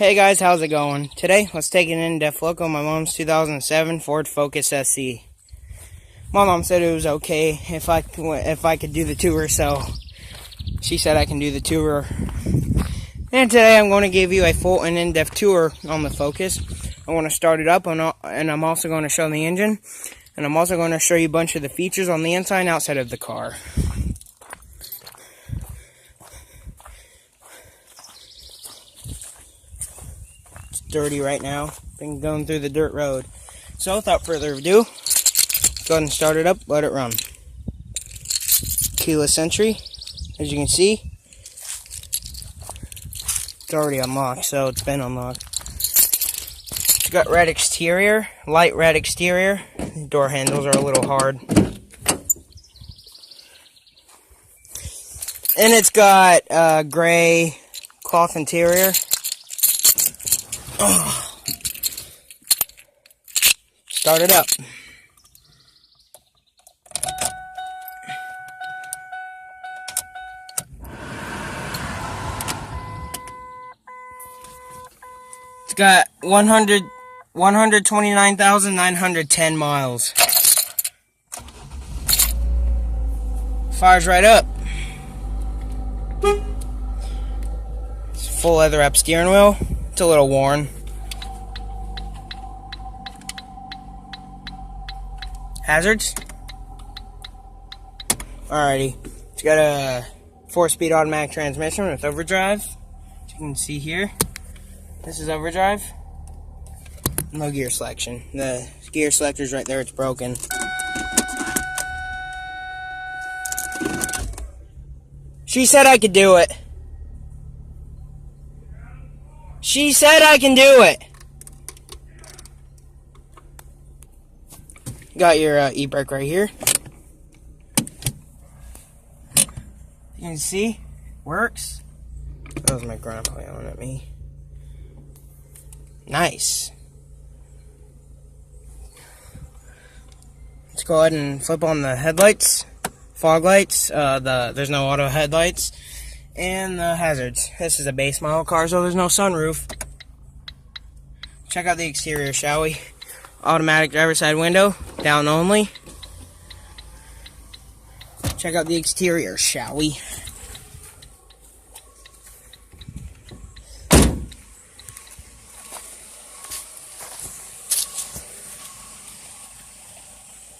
Hey guys, how's it going? Today, let's take an in-depth look on my mom's 2007 Ford Focus SE. My mom said it was okay if I could do the tour, so she said I can do the tour. And today I'm going to give you a full and in-depth tour on the Focus. I want to start it up, and I'm also going to show the engine, and I'm also going to show you a bunch of the features on the inside and outside of the car. Dirty right now. Been going through the dirt road. So without further ado, go ahead and start it up, let it run. Keyless entry, as you can see, it's already unlocked, so it's been unlocked. It's got red exterior, light red exterior. Door handles are a little hard. And it's got gray cloth interior. Start it up. It's got 129,910 miles. Fires right up. It's a full leather wrap steering wheel. It's a little worn. Hazards. Alrighty. It's got a 4-speed automatic transmission with overdrive. As you can see here, this is overdrive. No gear selection. The gear selector's right there. It's broken. She said I could do it. She said I can do it. Got your e-brake right here. You can see, works. That was my grandpa yelling at me. Nice. Let's go ahead and flip on the headlights, fog lights. There's no auto headlights. And the hazards. This is a base model car, so there's no sunroof. Check out the exterior, shall we? Automatic driver's side window, down only. Check out the exterior, shall we?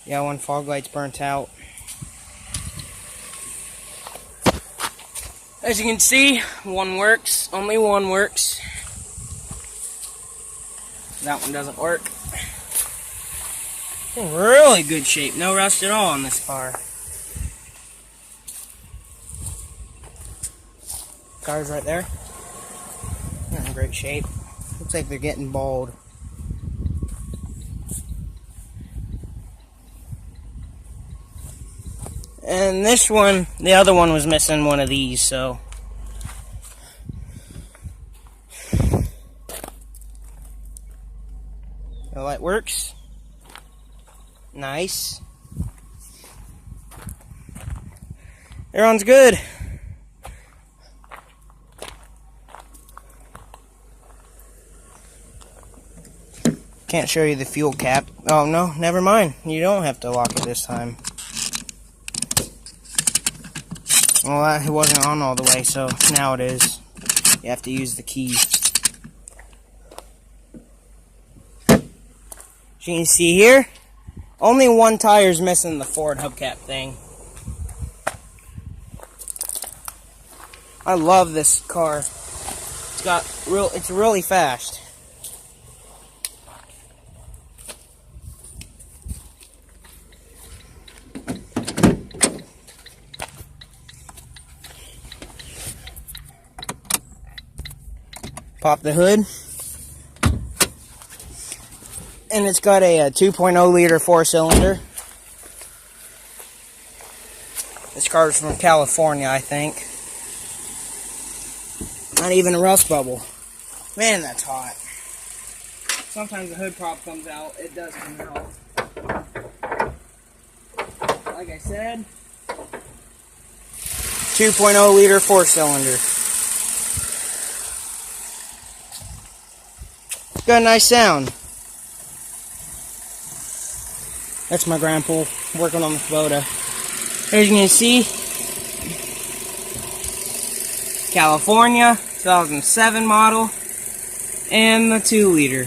Yeah, one fog light's burnt out. As you can see, one works. Only one works. That one doesn't work. In really good shape. No rust at all on this car. Car's right there. They're in great shape. Looks like they're getting bald. And this one, the other one was missing one of these, so. The light works. Nice. Everyone's good. Can't show you the fuel cap. Oh no, never mind. You don't have to lock it this time. Well, it wasn't on all the way, so now it is. You have to use the key. As you can see here, only one tire's missing the Ford hubcap thing. I love this car. It's really fast. Pop the hood. And it's got a 2.0 liter 4-cylinder. This car's from California, I think. Not even a rust bubble. Man, that's hot. Sometimes the hood prop comes out. It does come out. Like I said, 2.0 liter 4-cylinder. Got a nice sound. That's my grandpa working on the Kubota. As you can see, California, 2007 model, and the 2-liter.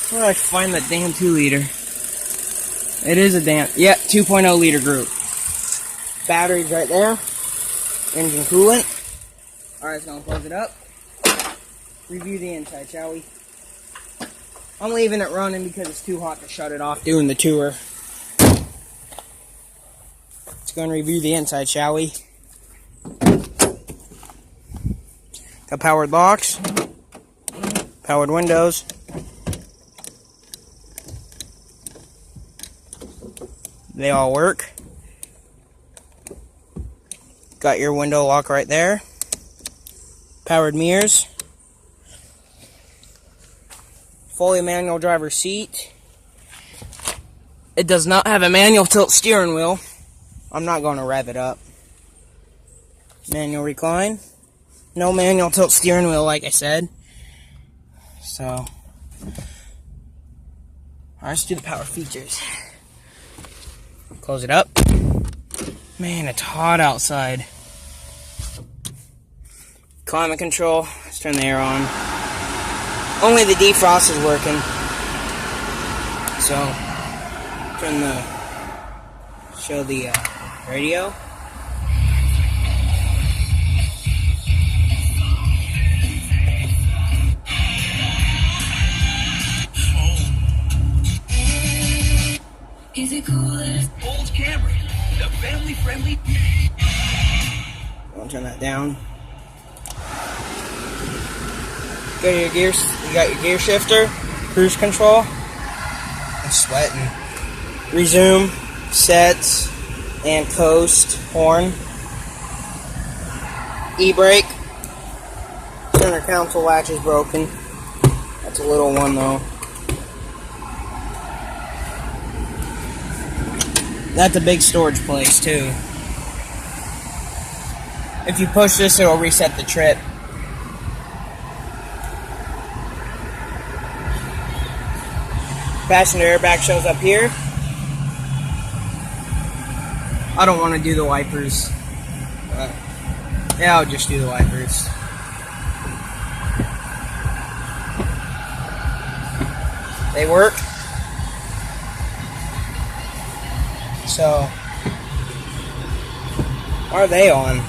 Where do I find that damn 2-liter? It is a damn, yeah, 2.0 liter group. Batteries right there. Engine coolant. Alright, so I'm gonna close it up. Review the inside, shall we? I'm leaving it running because it's too hot to shut it off doing the tour. Let's go and review the inside, shall we? Got powered locks, powered windows, they all work. Got your window lock right there, powered mirrors, fully manual driver's seat. It does not have a manual tilt steering wheel. I'm not going to rev it up. Manual recline. No manual tilt steering wheel, like I said. So, alright, let's do the power features. Close it up. Man, it's hot outside. Climate control. Let's turn the air on. Only the defrost is working. So, show the radio. Is it cool that it's old Camry, the family-friendly? I'll turn that down. You got your gear shifter, cruise control. I'm sweating. Resume, sets, and coast, horn. E-brake. Center console latch is broken. That's a little one though. That's a big storage place too. If you push this, it'll reset the trip. Passenger airbag shows up here. I don't want to do the wipers. But yeah, I'll just do the wipers. They work. So, are they on?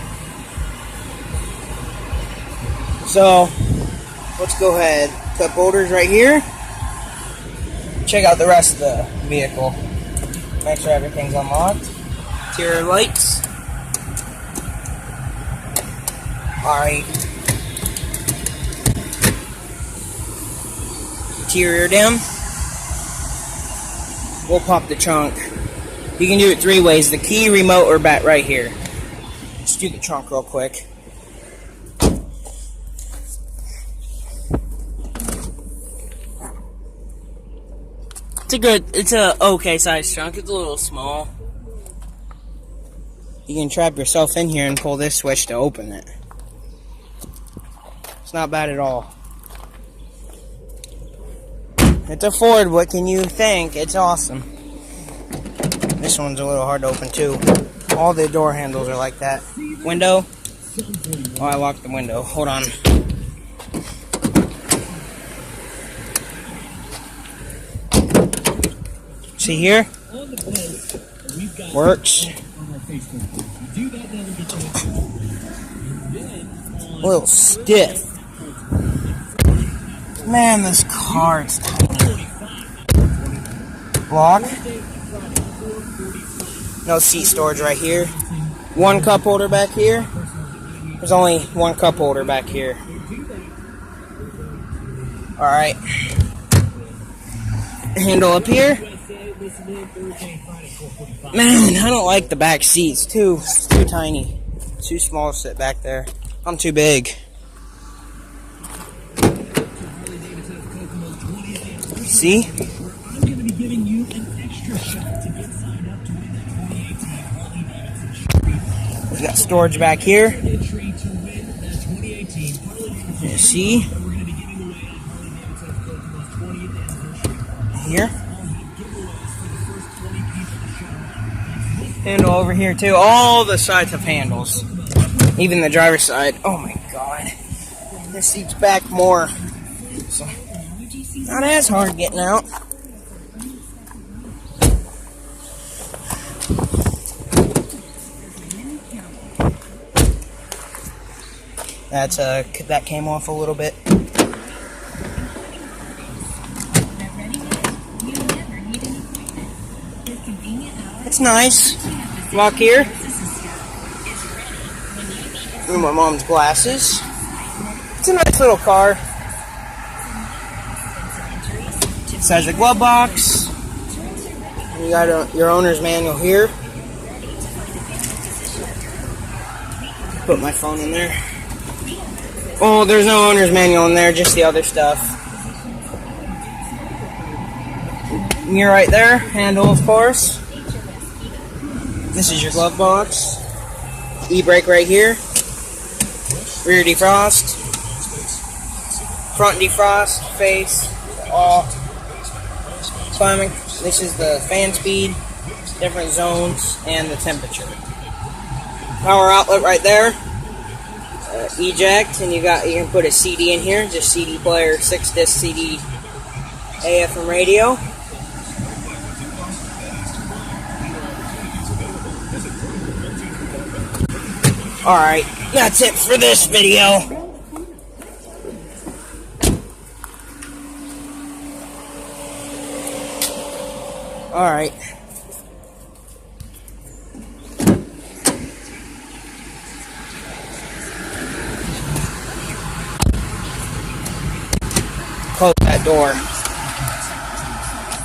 So, let's go ahead. Cup holders right here. Check out the rest of the vehicle. Make sure everything's unlocked. Interior lights. Alright. Interior dim. We'll pop the trunk. You can do it 3 ways. The key, remote, or bat right here. Let's do the trunk real quick. It's a okay size trunk. It's a little small. You can trap yourself in here and pull this switch to open it. It's not bad at all. It's a Ford. What can you think? It's awesome. This one's a little hard to open too. All the door handles are like that. Window. Oh, I locked the window. Hold on. See here? Works. A little stiff. Man, this car is tiny. Block. No seat storage right here. 1 cup holder back here. There's only 1 cup holder back here. Alright. Handle up here. Man, I don't like the back seats. Too tiny. Too small to sit back there. I'm too big. See? We got storage back here. You see? here. Handle over here too. All the sides have handles. Even the driver's side. Oh my god. This seat's back more. So, not as hard getting out. That came off a little bit. It's nice. Lock here. Ooh, my mom's glasses. It's a nice little car. It has a glove box. You got your owner's manual here. Put my phone in there. Oh, there's no owner's manual in there, just the other stuff. Mirror right there, handle of course. This is your glove box. E-brake right here. Rear defrost. Front defrost, face, all. Climbing. This is the fan speed, different zones, and the temperature. Power outlet right there. Eject, and you can put a CD in here, just CD player, 6-disc CD, AFM radio. Alright, that's it for this video. Alright. Close that door.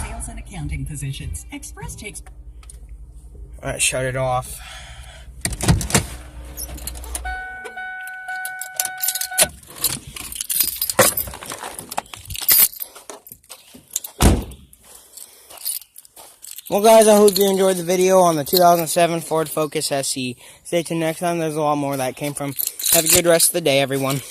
Sales and accounting positions. Express takes. Alright, shut it off. Well guys, I hope you enjoyed the video on the 2007 Ford Focus SE. Stay tuned next time, there's a lot more that came from. Have a good rest of the day, everyone.